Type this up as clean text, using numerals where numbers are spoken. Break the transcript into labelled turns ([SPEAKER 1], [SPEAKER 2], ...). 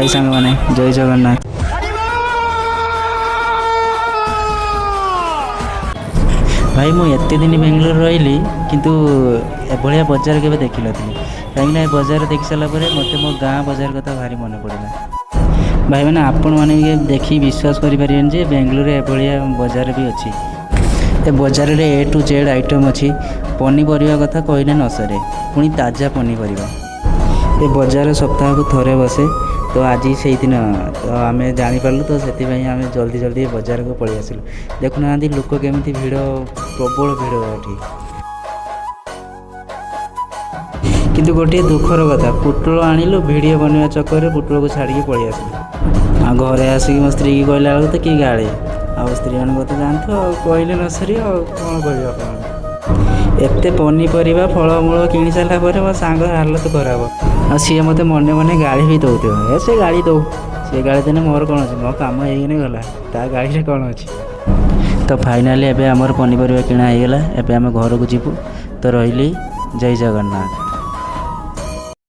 [SPEAKER 1] हाय सांग मैंने जय जगन्नाथ। भाई मुझे दिन बेंगलोर रही किंतु एभलिया बजार के देखी नी कहीं बजार देख सारापर मत मो गाँ बजार कथा भारी मन पड़ा। भाई मैंने आपण मैंने देखी विश्वास करें जे बेंगलोर एभलिया बजार भी अच्छी। ए बजार रे ए टू जेड आइटम अच्छी। पनीपरिया कथा कहले न सरे पुणी ताजा पनीपरिया। ए बजार सप्ताह को थरे बसे तो आज से दिन तो आम जापारू तो से आम जल्दी जल्दी बजार को पलि आसलु। देखुना लोक केमी भिड़ प्रबल भिड़ ये किंतु गोटे दुखर कथा पुटल आणिलु वीडियो बनवा चक्कर पुटल को छाड़ी पलि आसलु। आ घरे आसिक मो स्त्री की कहला बेलू तो कि गाड़ी आ स्त्री मान तो जानते कहले न सरी कौन कह एत पनीपरिया फलमूल कि सारापर मो सांग हालत खराब आ सी मत मने मने गाड़ी भी दौथ से गाड़ी दौ सी गाड़ी देने मोर कौन अच्छे मो कम होने गला ता गाड़ी कौन अच्छी। तो फाइनाली एबे आमर पनीपरिया किणा होगला। एबे आम घर को जीवु तो रही जय जगन्नाथ।